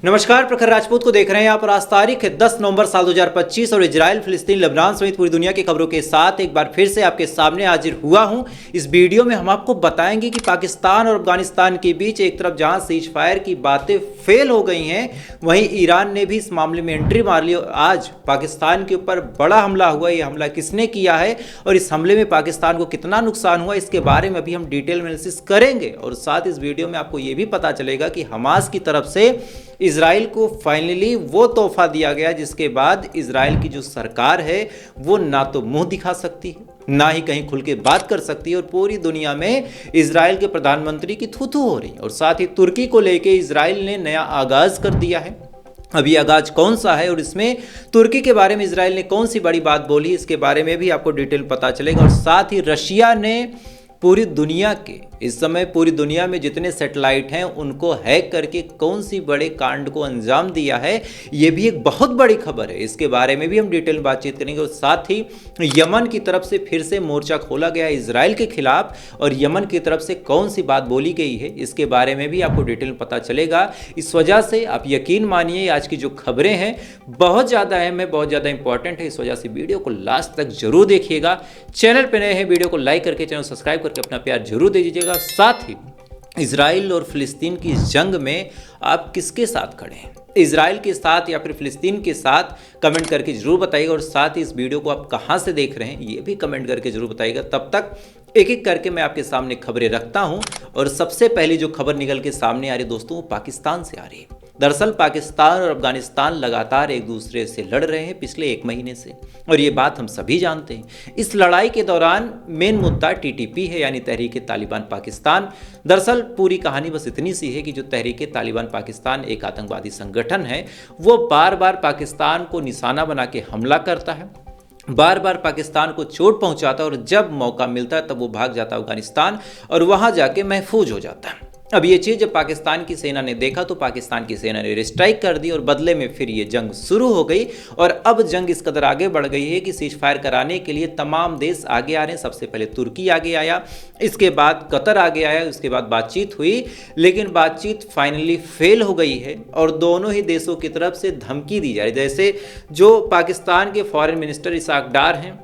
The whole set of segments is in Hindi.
नमस्कार, प्रखर राजपूत को देख रहे हैं आप। और आज तारीख है 10 नवंबर साल 2025 और इजराइल, फिलिस्तीन, लेबनान समेत पूरी दुनिया की खबरों के साथ एक बार फिर से आपके सामने हाजिर हुआ हूं। इस वीडियो में हम आपको बताएंगे कि पाकिस्तान और अफगानिस्तान के बीच एक तरफ जहां सीज फायर की बातें फेल हो गई हैं, वहीं ईरान ने भी इस मामले में एंट्री मार ली। आज पाकिस्तान के ऊपर बड़ा हमला हुआ। यह हमला किसने किया है और इस हमले में पाकिस्तान को कितना नुकसान हुआ, इसके बारे में अभी हम डिटेल एनालिसिस करेंगे। और साथ इस वीडियो में आपको यह भी पता चलेगा कि हमास की तरफ से इजराइल को फाइनली वो तोहफा दिया गया जिसके बाद इजराइल की जो सरकार है वो ना तो मुंह दिखा सकती है, ना ही कहीं खुल के बात कर सकती है। और पूरी दुनिया में इजराइल के प्रधानमंत्री की थू-थू हो रही है। और साथ ही तुर्की को लेके इजराइल ने नया आगाज कर दिया है। अभी आगाज कौन सा है और इसमें तुर्की के बारे में इजराइल ने कौन सी बड़ी बात बोली, इसके बारे में भी आपको डिटेल पता चलेगा। और साथ ही रशिया ने पूरी दुनिया के इस समय पूरी दुनिया में जितने सैटेलाइट हैं उनको हैक करके कौन सी बड़े कांड को अंजाम दिया है, ये भी एक बहुत बड़ी खबर है। इसके बारे में भी हम डिटेल में बातचीत करेंगे। और साथ ही यमन की तरफ से फिर से मोर्चा खोला गया इजराइल के खिलाफ और यमन की तरफ से कौन सी बात बोली गई है, इसके बारे में भी आपको डिटेल में पता चलेगा। इस वजह से आप यकीन मानिए आज की जो खबरें हैं बहुत ज़्यादा अहम है, बहुत ज़्यादा इंपॉर्टेंट है। इस वजह से वीडियो को लास्ट तक जरूर देखिएगा। चैनल पर नए हैं, वीडियो को लाइक करके चैनल सब्सक्राइब करके अपना प्यार जरूर दे दीजिएगा। साथ ही इजराइल और फिलिस्तीन की जंग में आप किसके साथ खड़े हैं, इजराइल के साथ या फिर फिलिस्तीन के साथ, कमेंट करके जरूर बताइएगा। और साथ ही इस वीडियो को आप कहां से देख रहे हैं ये भी कमेंट करके जरूर बताइएगा। तब तक एक एक करके मैं आपके सामने खबरें रखता हूं। और सबसे पहली जो खबर निकल के सामने आ रही है दोस्तों, वो पाकिस्तान से आ रही है। दरअसल पाकिस्तान और अफगानिस्तान लगातार एक दूसरे से लड़ रहे हैं पिछले एक महीने से, और ये बात हम सभी जानते हैं। इस लड़ाई के दौरान मेन मुद्दा टीटीपी है, यानी तहरीक तालिबान पाकिस्तान। दरअसल पूरी कहानी बस इतनी सी है कि जो तहरीक तालिबान पाकिस्तान एक आतंकवादी संगठन है, वो बार बार पाकिस्तान को निशाना बना के हमला करता है, बार बार पाकिस्तान को चोट पहुंचाता है, और जब मौका मिलता है तब वो भाग जाता है अफगानिस्तान और वहां जाके महफूज हो जाता है। अब ये चीज़ जब पाकिस्तान की सेना ने देखा तो पाकिस्तान की सेना ने स्ट्राइक कर दी और बदले में फिर ये जंग शुरू हो गई। और अब जंग इस कदर आगे बढ़ गई है कि सीज फायर कराने के लिए तमाम देश आगे आ रहे हैं। सबसे पहले तुर्की आगे आया, इसके बाद कतर आगे आया, उसके बाद बातचीत हुई, लेकिन बातचीत फाइनली फेल हो गई है और दोनों ही देशों की तरफ से धमकी दी जा रही है। जैसे जो पाकिस्तान के फॉरेन मिनिस्टर इसाक डार हैं,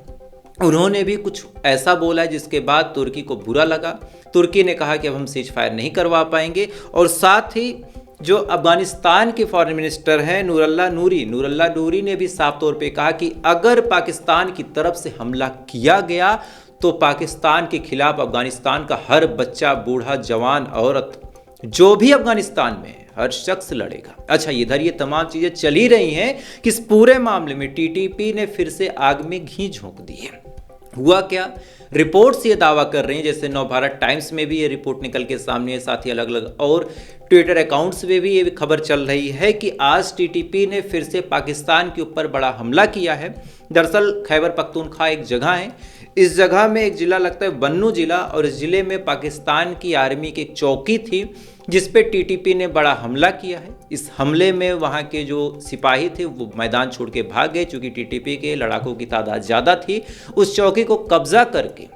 उन्होंने भी कुछ ऐसा बोला है जिसके बाद तुर्की को बुरा लगा। तुर्की ने कहा कि अब हम सीज फायर नहीं करवा पाएंगे। और साथ ही जो अफगानिस्तान के फॉरेन मिनिस्टर हैं नूरुल्लाह नूरी ने भी साफ तौर पे कहा कि अगर पाकिस्तान की तरफ से हमला किया गया तो पाकिस्तान के खिलाफ अफगानिस्तान का हर बच्चा, बूढ़ा, जवान, औरत, जो भी अफगानिस्तान में है, हर शख्स लड़ेगा। अच्छा, इधर ये तमाम चीजें चल ही रही हैं कि इस पूरे मामले में टीटीपी ने फिर से आग में घी झोंक दी है। हुआ क्या, रिपोर्ट्स ये दावा कर रही हैं, जैसे नवभारत टाइम्स में भी ये रिपोर्ट निकल के सामने है, साथ ही अलग अलग और ट्विटर अकाउंट्स में भी ये खबर चल रही है कि आज टीटीपी ने फिर से पाकिस्तान के ऊपर बड़ा हमला किया है। दरअसल खैबर पख्तूनख्वा एक जगह है, इस जगह में एक ज़िला लगता है बन्नू ज़िला, और इस ज़िले में पाकिस्तान की आर्मी की एक चौकी थी जिस पे टीटीपी ने बड़ा हमला किया है। इस हमले में वहाँ के जो सिपाही थे वो मैदान छोड़ के भाग गए, चूँकि टीटीपी के लड़ाकों की तादाद ज़्यादा थी। उस चौकी को कब्जा करके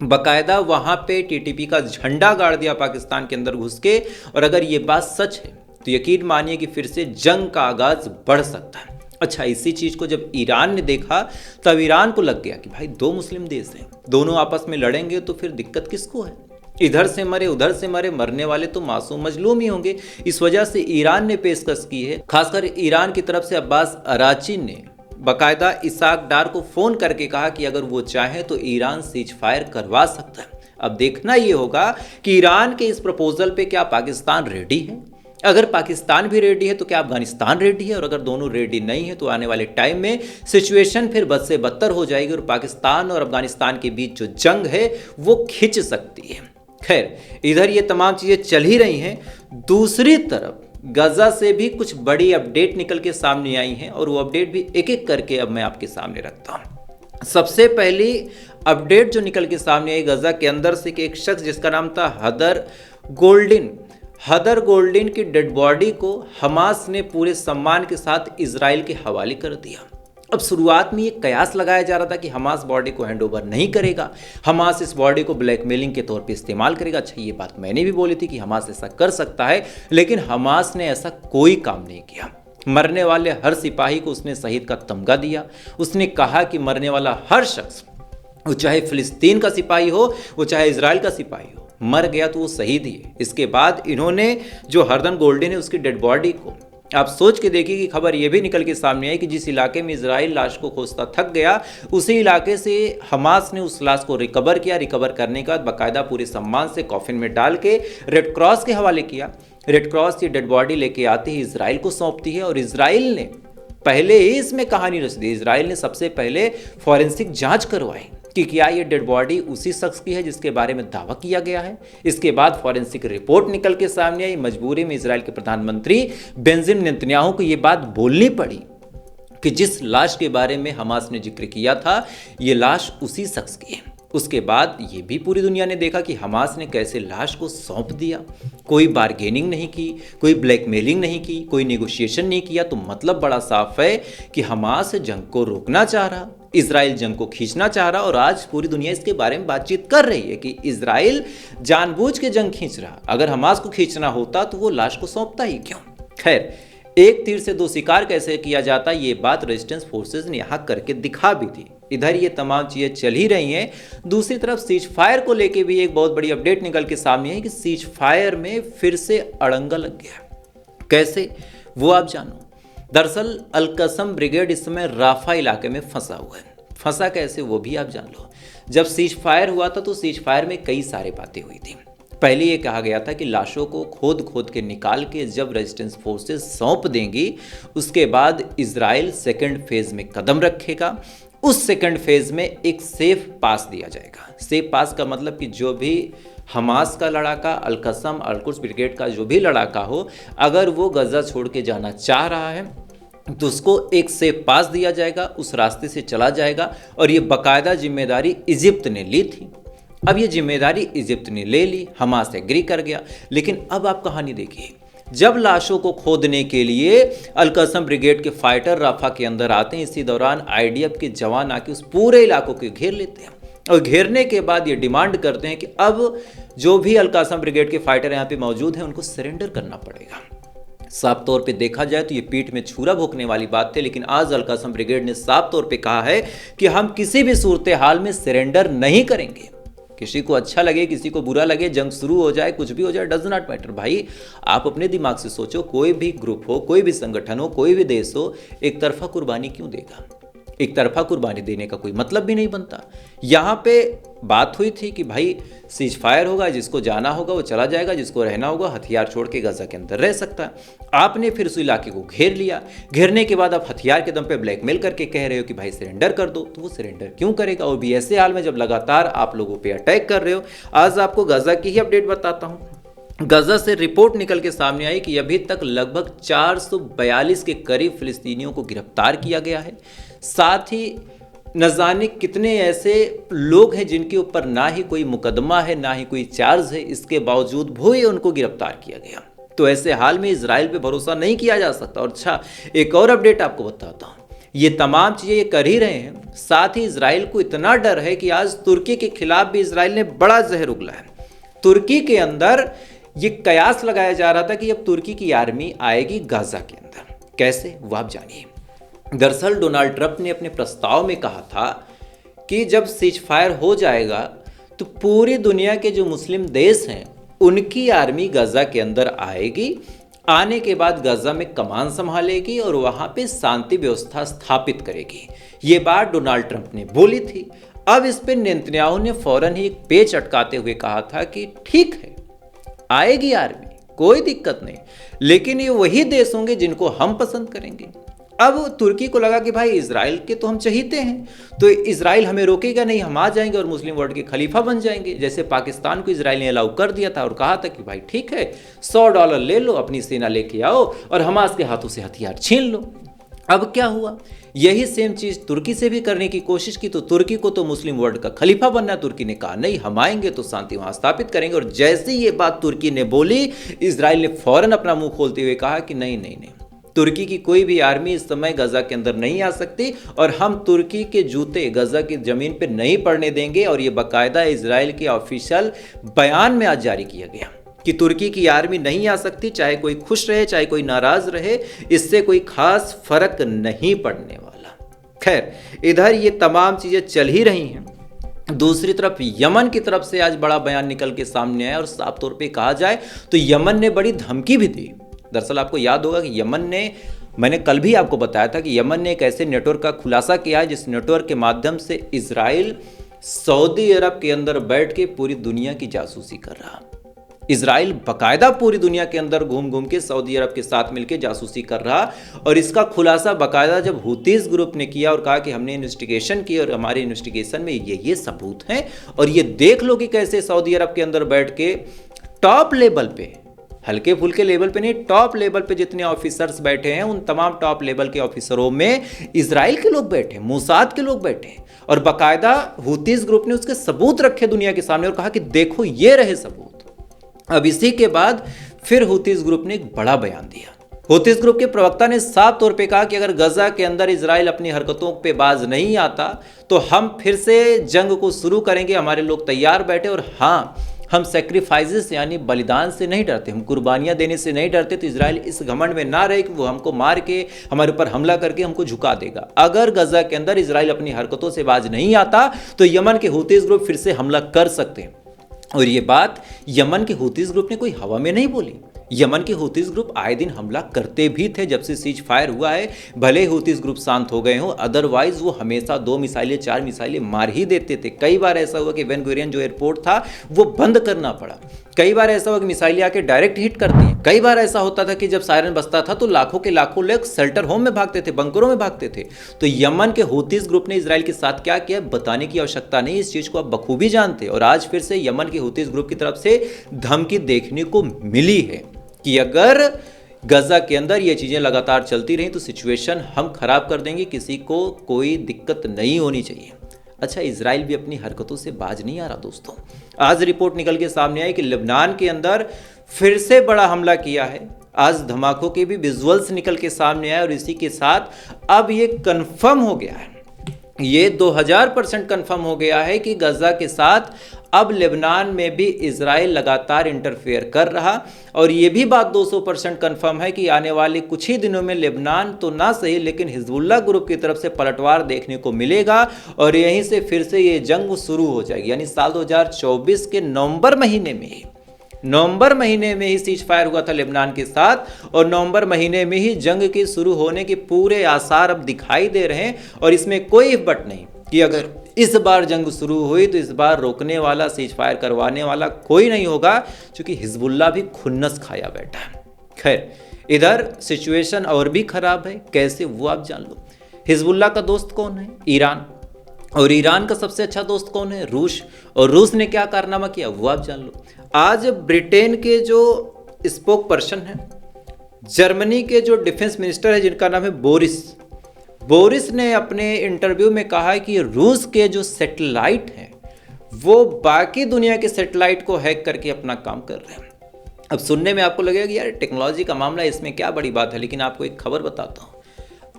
बाकायदा वहाँ पे टीटीपी का झंडा गाड़ दिया पाकिस्तान के अंदर घुस के। और अगर ये बात सच है तो यकीन मानिए कि फिर से जंग का आगाज़ बढ़ सकता है। अच्छा, इसी चीज़ को जब ईरान ने देखा तब ईरान को लग गया कि भाई दो मुस्लिम देश हैं, दोनों आपस में लड़ेंगे तो फिर दिक्कत किसको है, इधर से मरे उधर से मरे, मरने वाले तो मासूम मजलूम ही होंगे। इस वजह से ईरान ने पेशकश की है, खासकर ईरान की तरफ से अब्बास अराची ने बाकायदा इसाक डार को फ़ोन करके कहा कि अगर वो चाहे तो ईरान सीज फायर करवा सकता है। अब देखना ये होगा कि ईरान के इस प्रपोजल पे क्या पाकिस्तान रेडी है, अगर पाकिस्तान भी रेडी है तो क्या अफगानिस्तान रेडी है, और अगर दोनों रेडी नहीं है तो आने वाले टाइम में सिचुएशन फिर बद से बदतर हो जाएगी और पाकिस्तान और अफगानिस्तान के बीच जो जंग है वो खिंच सकती है। खैर, इधर ये तमाम चीज़ें चल ही रही हैं, दूसरी तरफ गजा से भी कुछ बड़ी अपडेट निकल के सामने आई हैं और वो अपडेट भी एक एक करके अब मैं आपके सामने रखता हूँ। सबसे पहली अपडेट जो निकल के सामने आई गजा के अंदर से कि एक शख्स जिसका नाम था हदर गोल्डिन की डेड बॉडी को हमास ने पूरे सम्मान के साथ इजराइल के हवाले कर दिया। अब शुरुआत में ये कयास लगाया जा रहा था कि हमास बॉडी को हैंडओवर नहीं करेगा, हमास इस बॉडी को ब्लैकमेलिंग के तौर पे इस्तेमाल करेगा। अच्छा, ये बात मैंने भी बोली थी कि हमास ऐसा कर सकता है, लेकिन हमास ने ऐसा कोई काम नहीं किया। मरने वाले हर सिपाही को उसने शहीद का तमगा दिया। उसने कहा कि मरने वाला हर शख्स, वो चाहे फिलिस्तीन का सिपाही हो, वो चाहे इजराइल का सिपाही हो, मर गया तो वो शहीद ही है। इसके बाद इन्होंने जो हरदन गोल्डन है उसकी डेड बॉडी को, आप सोच के देखिए कि खबर ये भी निकल के सामने आई कि जिस इलाके में इजराइल लाश को खोजता थक गया, उसी इलाके से हमास ने उस लाश को रिकवर किया। रिकवर करने के बाद बाकायदा पूरे सम्मान से कॉफिन में डाल के रेड क्रॉस के हवाले किया। रेड क्रॉस की डेड बॉडी लेके आते ही इजराइल को सौंपती है, और इजराइल ने पहले ही इसमें कहानी रच दी। इजराइल ने सबसे पहले फॉरेंसिक जांच करवाई कि क्या ये डेड बॉडी उसी शख्स की है जिसके बारे में दावा किया गया है। इसके बाद फॉरेंसिक रिपोर्ट निकल के सामने आई। मजबूरी में इजराइल के प्रधानमंत्री बेंजामिन नेतन्याहू को ये बात बोलनी पड़ी कि जिस लाश के बारे में हमास ने जिक्र किया था, ये लाश उसी शख्स की है। उसके बाद ये भी पूरी दुनिया ने देखा कि हमास ने कैसे लाश को सौंप दिया। कोई बार्गेनिंग नहीं की, कोई ब्लैकमेलिंग नहीं की, कोई नेगोशिएशन नहीं किया। तो मतलब बड़ा साफ है कि हमास जंग को रोकना चाह रहा, इजराइल जंग को खींचना चाह रहा, और आज पूरी दुनिया इसके बारे में बातचीत कर रही है कि इजराइल जानबूझ के जंग खींच रहा। अगर हमास को खींचना होता तो वो लाश को सौंपता ही क्यों। खैर, एक तीर से दो शिकार कैसे किया जाता, ये बात रेजिस्टेंस फोर्सेज ने यहाँ करके दिखा भी थी। इधर ये तमाम चीज़ें चल ही रही हैं, दूसरी तरफ सीज फायर को लेके भी एक बहुत बड़ी अपडेट निकल के सामने है कि सीज फायर में फिर से अड़ंगा लग गया। कैसे, वो आप जानो। दरअसल अलकसम ब्रिगेड इस समय राफा इलाके में फंसा हुआ है। फंसा कैसे, वो भी आप जान लो। जब सीज फायर हुआ था तो सीज फायर में कई सारी बातें हुई थी। पहले ये कहा गया था कि लाशों को खोद खोद के निकाल के जब रेजिस्टेंस फोर्सेस सौंप देंगी, उसके बाद इजराइल सेकंड फेज में कदम रखेगा। उस सेकंड फेज में एक सेफ पास दिया जाएगा। सेफ पास का मतलब कि जो भी हमास का लड़ाका, अलकसम अलकुड्स ब्रिगेड का जो भी लड़ाका हो, अगर वो गजा छोड़ के जाना चाह रहा है तो उसको एक सेफ पास दिया जाएगा, उस रास्ते से चला जाएगा। और ये बाकायदा जिम्मेदारी इजिप्ट ने ली थी। अब ये जिम्मेदारी इजिप्ट ने ले ली, हमास एग्री कर गया। लेकिन अब आप कहानी देखिए, जब लाशों को खोदने के लिए अलकसम ब्रिगेड के फाइटर राफा के अंदर आते हैं, इसी दौरान आईडीएफ के जवान आके उस पूरे इलाकों को घेर लेते हैं। और घेरने के बाद ये डिमांड करते हैं कि अब जो भी अलकसम ब्रिगेड के फाइटर यहाँ पे मौजूद हैं उनको सरेंडर करना पड़ेगा। साफ तौर पे देखा जाए तो ये पीठ में छुरा भोंकने वाली बात थी, लेकिन आज अलकसम ब्रिगेड ने साफ तौर पे कहा है कि हम किसी भी सूरत हाल में सरेंडर नहीं करेंगे। किसी को अच्छा लगे, किसी को बुरा लगे, जंग शुरू हो जाए, कुछ भी हो जाए, डज नॉट मैटर। भाई आप अपने दिमाग से सोचो, कोई भी ग्रुप हो, कोई भी संगठन हो, कोई भी देश हो, एक तरफा कुर्बानी क्यों देगा। एक तरफा कुर्बानी देने का कोई मतलब भी नहीं बनता। यहाँ पे बात हुई थी कि भाई सीज फायर होगा, जिसको जाना होगा वो चला जाएगा, जिसको रहना होगा हथियार छोड़ के गजा के अंदर रह सकता है। आपने फिर उस इलाके को घेर लिया। घेरने के बाद आप हथियार के दम पे ब्लैकमेल करके कह रहे हो कि भाई सरेंडर कर दो, तो वो सरेंडर क्यों करेगा, वो भी ऐसे हाल में जब लगातार आप लोगों पे अटैक कर रहे हो। आज आपको गजा की ही अपडेट बताता हूँ। गजा से रिपोर्ट निकल के सामने आई कि अभी तक लगभग 442 के करीब फिलिस्तीनियों को गिरफ्तार किया गया है। साथ ही न जाने कितने ऐसे लोग हैं जिनके ऊपर ना ही कोई मुकदमा है, ना ही कोई चार्ज है, इसके बावजूद भी उनको गिरफ्तार किया गया। तो ऐसे हाल में इजराइल पे भरोसा नहीं किया जा सकता। और अच्छा, एक और अपडेट आपको बताता हूँ। ये तमाम चीज़ें ये कर ही रहे हैं, साथ ही इजराइल को इतना डर है कि आज तुर्की के खिलाफ भी इजराइल ने बड़ा जहर उगला है। तुर्की के अंदर ये कयास लगाया जा रहा था कि अब तुर्की की आर्मी आएगी गाजा के अंदर। कैसे, वो आप जानिए। दरअसल डोनाल्ड ट्रंप ने अपने प्रस्ताव में कहा था कि जब सीज फायर हो जाएगा तो पूरी दुनिया के जो मुस्लिम देश हैं उनकी आर्मी गाजा के अंदर आएगी। आने के बाद गाजा में कमान संभालेगी और वहाँ पे शांति व्यवस्था स्थापित करेगी। ये बात डोनाल्ड ट्रंप ने बोली थी। अब इस पे नेतन्याहू ने फौरन ही एक पेच अटकाते हुए कहा था कि ठीक है, आएगी आर्मी, कोई दिक्कत नहीं, लेकिन ये वही देश होंगे जिनको हम पसंद करेंगे। अब तुर्की को लगा कि भाई इजराइल के तो हम चहीते हैं, तो इजराइल हमें रोकेगा नहीं, हम आ जाएंगे और मुस्लिम वर्ल्ड के खलीफा बन जाएंगे। जैसे पाकिस्तान को इजराइल ने अलाउ कर दिया था और कहा था कि भाई ठीक है, $100 ले लो, अपनी सेना लेके आओ और हमास के हाथों से हथियार छीन लो। अब क्या हुआ, यही सेम चीज़ तुर्की से भी करने की कोशिश की। तो तुर्की को तो मुस्लिम वर्ल्ड का खलीफा बनना, तुर्की ने कहा नहीं, हम आएंगे तो शांति वहाँ स्थापित करेंगे। और जैसे ये बात तुर्की ने बोली, इजराइल ने फौरन अपना मुंह खोलते हुए कहा कि नहीं नहीं नहीं, तुर्की की कोई भी आर्मी इस समय गजा के अंदर नहीं आ सकती और हम तुर्की के जूते गजा की जमीन पर नहीं पड़ने देंगे। और ये बाकायदा इजराइल के ऑफिशियल बयान में आज जारी किया गया कि तुर्की की आर्मी नहीं आ सकती, चाहे कोई खुश रहे चाहे कोई नाराज रहे, इससे कोई खास फर्क नहीं पड़ने वाला। खैर, इधर ये तमाम चीजें चल ही रही हैं। दूसरी तरफ यमन की तरफ से आज बड़ा बयान निकल के सामने आया और साफ तौर पे कहा जाए तो यमन ने बड़ी धमकी भी दी। दरअसल आपको याद होगा कि यमन ने, मैंने कल भी आपको बताया था कि यमन ने एक ऐसे नेटवर्क का खुलासा किया है जिस नेटवर्क के माध्यम से इजराइल सऊदी अरब के अंदर बैठ के पूरी दुनिया की जासूसी कर रहा। इजराइल बाकायदा पूरी दुनिया के अंदर घूम घूम के सऊदी अरब के साथ मिलकर जासूसी कर रहा और इसका खुलासा बाकायदा जब हुतीज ग्रुप ने किया और कहा कि हमने इन्वेस्टिगेशन की और हमारे इन्वेस्टिगेशन में ये सबूत हैं और ये देख लो कि कैसे सऊदी अरब के अंदर बैठ के टॉप लेवल पे, हल्के फुल्के लेवल पे नहीं, टॉप लेवल पे जितने ऑफिसर्स बैठे हैं उन तमाम टॉप लेवल के ऑफिसरों में इजराइल के लोग बैठे, मोसाद के लोग बैठे और बाकायदा हुतीज ग्रुप ने उसके सबूत रखे दुनिया के सामने और कहा कि देखो ये रहे सबूत। अब इसी के बाद फिर हुतीज ग्रुप ने एक बड़ा बयान दिया। हुतीज ग्रुप के प्रवक्ता ने साफ तौर पे कहा कि अगर गजा के अंदर इजराइल अपनी हरकतों पे बाज नहीं आता तो हम फिर से जंग को शुरू करेंगे, हमारे लोग तैयार बैठे और हाँ, हम सेक्रीफाइसेस यानी बलिदान से नहीं डरते, हम कुर्बानियां देने से नहीं डरते। तो इजराइल इस घमंड में ना रहे कि वो हमको मार के हमारे ऊपर हमला करके हमको झुका देगा। अगर गजा के अंदर इजराइल अपनी हरकतों से बाज नहीं आता तो यमन के हुतीज ग्रुप फिर से हमला कर सकते हैं। और ये बात यमन के हुतीज ग्रुप ने कोई हवा में नहीं बोली। यमन के हुतीज ग्रुप आए दिन हमला करते भी थे जब से सीज फायर हुआ है, भले हुतीज ग्रुप शांत हो गए हों, अदरवाइज वो हमेशा 2 मिसाइलें 4 मिसाइलें मार ही देते थे। कई बार ऐसा हुआ कि बेन गुरियन जो एयरपोर्ट था वो बंद करना पड़ा, कई बार ऐसा हुआ कि मिसाइलें आके डायरेक्ट हिट करती हैं, कई बार ऐसा होता था कि जब सायरन बजता था तो लाखों के लाखों लोग शेल्टर होम में भागते थे, बंकरों में भागते थे। तो यमन के हुतीज ग्रुप ने इजराइल के साथ क्या किया बताने की आवश्यकता नहीं, इस चीज को आप बखूबी जानते। और आज फिर से यमन के हुतीज ग्रुप की तरफ से धमकी देखने को मिली है कि अगर गजा के अंदर ये चीज़ें लगातार चलती रहीं तो सिचुएशन हम खराब कर देंगे, किसी को कोई दिक्कत नहीं होनी चाहिए। अच्छा, इजराइल भी अपनी हरकतों से बाज नहीं आ रहा दोस्तों। आज रिपोर्ट निकल के सामने आई कि लेबनान के अंदर फिर से बड़ा हमला किया है। आज धमाकों के भी विजुअल्स निकल के सामने आए और इसी के साथ अब ये कंफर्म हो गया है, ये 2000% कंफर्म हो गया है कि गजा के साथ अब लेबनान में भी इजराइल लगातार इंटरफेयर कर रहा। और ये भी बात 200% कंफर्म है कि आने वाले कुछ ही दिनों में लेबनान तो ना सही लेकिन हिजबुल्लाह ग्रुप की तरफ से पलटवार देखने को मिलेगा और यहीं से फिर से ये जंग शुरू हो जाएगी। यानी साल 2024 के नवंबर महीने में ही सीज फायर हुआ था लेबनान के साथ और नवंबर महीने में ही जंग के शुरू होने के पूरे आसार अब दिखाई दे रहे हैं। और इसमें कोई इफ बट नहीं कि अगर इस बार जंग शुरू हुई तो इस बार रोकने वाला, सीज फायर करवाने वाला कोई नहीं होगा, क्योंकि हिजबुल्लाह भी खुन्नस खाया बैठा है। खैर, इधर सिचुएशन और भी खराब है, कैसे वो आप जान लो। हिजबुल्लाह का दोस्त कौन है? ईरान। और ईरान का सबसे अच्छा दोस्त कौन है? रूस। और रूस ने क्या कारनामा किया वो आप जान लो। आज ब्रिटेन के जो स्पोक पर्सन है, जर्मनी के जो डिफेंस मिनिस्टर है जिनका नाम है बोरिस ने अपने इंटरव्यू में कहा है कि रूस के जो सैटेलाइट हैं वो बाकी दुनिया के सैटेलाइट को हैक करके अपना काम कर रहे हैं। अब सुनने में आपको लगेगा कि यार टेक्नोलॉजी का मामला है, इसमें क्या बड़ी बात है, लेकिन आपको एक खबर बताता हूँ।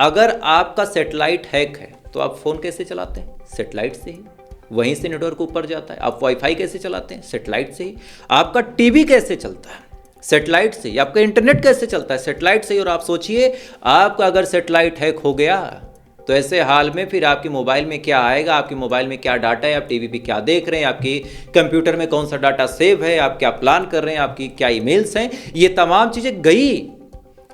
अगर आपका सैटेलाइट हैक है तो आप फ़ोन कैसे चलाते हैं? सैटेलाइट से ही, वहीं से नेटवर्क ऊपर जाता है। आप वाईफाई कैसे चलाते हैं? सैटेलाइट से ही। आपका टीवी कैसे चलता है? सैटेलाइट से ही। आपका इंटरनेट कैसे चलता है? सैटेलाइट से ही। और आप सोचिए, आपका अगर सैटेलाइट हैक हो गया तो ऐसे हाल में फिर आपके मोबाइल में क्या आएगा, आपके मोबाइल में क्या डाटा है, आप टीवी पे क्या देख रहे हैं, आपकी कंप्यूटर में कौन सा डाटा सेव है, आप क्या प्लान कर रहे हैं, आपकी क्या ईमेल्स हैं, ये तमाम चीज़ें गई।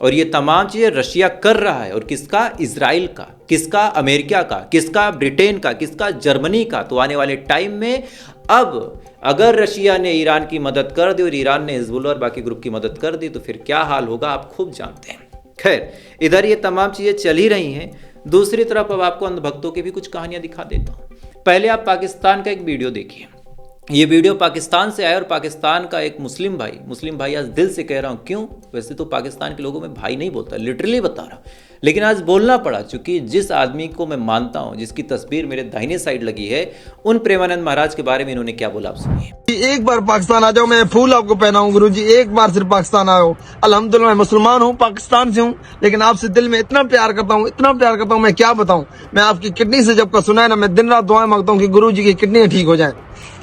और ये तमाम चीज़ें रशिया कर रहा है। और किसका? इजराइल का। किसका? अमेरिका का। किसका? ब्रिटेन का। किसका? जर्मनी का। तो आने वाले टाइम में अब अगर रशिया ने ईरान की मदद कर दी और ईरान ने हिजबुल्लाह और बाकी ग्रुप की मदद कर दी तो फिर क्या हाल होगा आप खूब जानते हैं। खैर, इधर ये तमाम चीज़ें चल ही रही हैं। दूसरी तरफ अब आपको अंधभक्तों की भी कुछ कहानियां दिखा देता हूँ। पहले आप पाकिस्तान का एक वीडियो देखिए। ये वीडियो पाकिस्तान से आया और पाकिस्तान का एक मुस्लिम भाई आज दिल से कह रहा हूँ, क्यों? वैसे तो पाकिस्तान के लोगों में भाई नहीं बोलता, लिटरली बता रहा हूँ, लेकिन आज बोलना पड़ा, चूंकि जिस आदमी को मैं मानता हूं, जिसकी तस्वीर मेरे दाहिने साइड लगी है, उन प्रेमानंद महाराज के बारे में इन्होंने क्या बोला आप सुनिए। एक बार पाकिस्तान आ जाओ, मैं फूल आपको पहनाऊं गुरुजी, एक बार सिर्फ पाकिस्तान आओ। अल्हम्दुलिल्लाह मैं मुसलमान हूँ, पाकिस्तान से हूँ, लेकिन आपसे दिल में इतना प्यार करता हूँ, इतना प्यार करता हूँ, मैं क्या बताऊँ। मैं आपकी किडनी से जब का सुना है ना, मैं दिन रात दुआएं मांगता हूँ कि गुरुजी की किडनी ठीक हो जाए।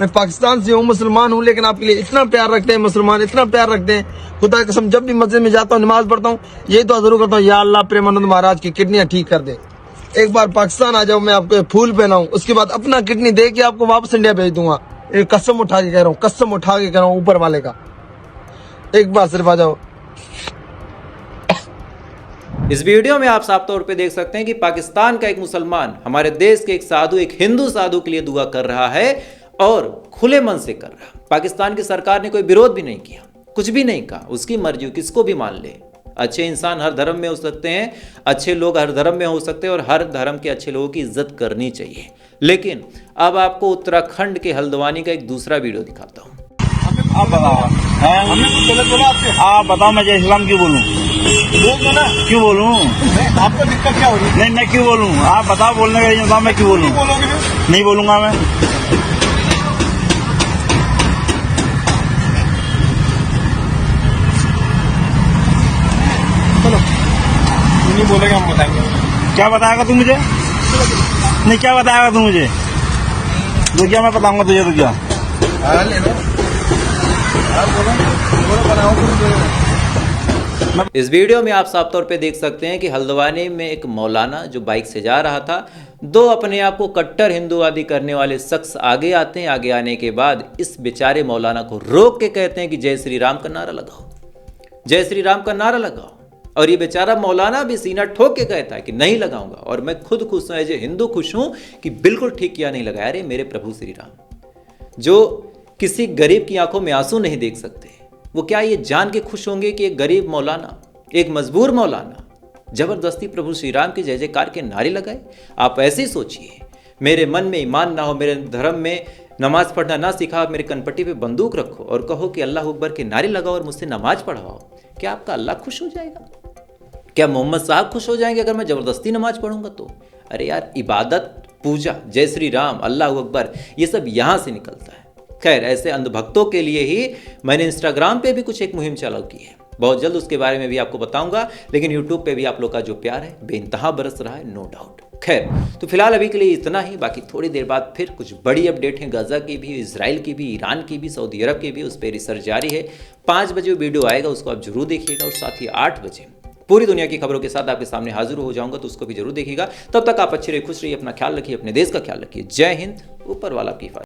मैं पाकिस्तान से हूँ, मुसलमान हूँ, लेकिन आपके लिए इतना प्यार रखते हैं मुसलमान, इतना प्यार रखते हैं। खुदा की कसम, जब भी मस्जिद में जाता हूँ, नमाज पढ़ता हूँ, ये तो जरूर करता हूँ, या अल्लाह प्रेमानंद महाराज की किडनियां ठीक कर दे। एक बार पाकिस्तान आ जाओ, मैं आपको फूल पहनाऊं, उसके बाद अपना किडनी दे के आपको वापस इंडिया भेज दूंगा। एक कसम उठा के कह रहा हूँ, कसम उठा के कह रहा हूँ ऊपर वाले का। एक बार सिर्फ आ जाओ। इस वीडियो में आप साफ तौर पे देख सकते हैं कि पाकिस्तान का एक मुसलमान हमारे देश के एक साधु, एक हिंदू साधु के लिए दुआ कर रहा है और खुले मन से कर रहा है। पाकिस्तान की सरकार ने कोई विरोध भी नहीं किया, कुछ भी नहीं कहा, उसकी मर्जी, किसको भी मान ले। अच्छे इंसान हर धर्म में हो सकते हैं, अच्छे लोग हर धर्म में हो सकते हैं और हर धर्म के अच्छे लोगों की इज्जत करनी चाहिए। लेकिन अब आपको उत्तराखंड के हल्द्वानी का एक दूसरा वीडियो दिखाता हूँ। आप बताओ, हमने कुछ गलत बोला आपसे? आप बताओ, मैं जय इस्लाम क्यों बोलूं? बोल दो ना। क्यों बोलूं? आपको दिक्कत क्या हो रही है? नहीं, मैं क्यों बोलूं? आप बताओ, बोलने का बताओ, मैं क्यों बोलूं? नहीं बोलूंगा मैं। चलो, नहीं बोलेगा, हम बताएंगे। क्या बताएगा तू मुझे? नहीं, क्या बताएगा तू मुझे? तो क्या मैं बताऊंगा तुझे? तो क्या इस वीडियो में आप साफ तौर पे देख सकते हैं कि हल्द्वानी में एक मौलाना जो बाइक से जा रहा था, दो अपने आप को कट्टर हिंदूवादी करने वाले शख्स आगे आते हैं। आगे आने के बाद इस बेचारे मौलाना को रोक के कहते हैं कि जय श्री राम का नारा लगाओ, जय श्री राम का नारा लगाओ। और ये बेचारा मौलाना भी सीना ठोक के कहता है कि नहीं लगाऊंगा। और मैं खुद खुश हूं, एज ए हिंदू खुश हूं कि बिल्कुल ठीक किया, नहीं लगाया। अरे मेरे प्रभु श्री राम, जो किसी गरीब की आंखों में आंसू नहीं देख सकते, वो क्या ये जान के खुश होंगे कि एक गरीब मौलाना, एक मजबूर मौलाना जबरदस्ती प्रभु श्री राम की जय जयकार के नारे लगाए? आप ऐसे ही सोचिए, मेरे मन में ईमान ना हो, मेरे धर्म में नमाज पढ़ना ना सीखा, मेरे कनपट्टी पे बंदूक रखो और कहो कि अल्लाह अकबर के नारे लगाओ और मुझसे नमाज पढ़वाओ, क्या आपका अल्लाह खुश हो जाएगा? क्या मोहम्मद साहब खुश हो जाएंगे अगर मैं जबरदस्ती नमाज पढ़ूंगा तो? अरे यार, इबादत, पूजा, जय श्री राम, अल्लाह अकबर, ये सब यहां से निकलता है। खैर, ऐसे अंधभक्तों के लिए ही मैंने इंस्टाग्राम पे भी कुछ एक मुहिम चालू की है, बहुत जल्द उसके बारे में भी आपको बताऊंगा। लेकिन यूट्यूब पे भी आप लोग का जो प्यार है बेइंतहा बरस रहा है, नो डाउट। खैर, तो फिलहाल अभी के लिए इतना ही। बाकी थोड़ी देर बाद फिर कुछ बड़ी अपडेट है, गाजा की भी, इजराइल की भी, ईरान की भी, सऊदी अरब की भी, उस पर रिसर्च जारी है। 5 बजे वीडियो आएगा, उसको आप जरूर देखिएगा। और साथ ही 8 बजे पूरी दुनिया की खबरों के साथ आपके सामने हाजिर हो जाऊंगा, तो उसको भी जरूर देखिएगा। तब तक आप अच्छे रहिए, खुश रहिए, अपना ख्याल रखिए, अपने देश का ख्याल रखिए। जय हिंद, ऊपर वाला की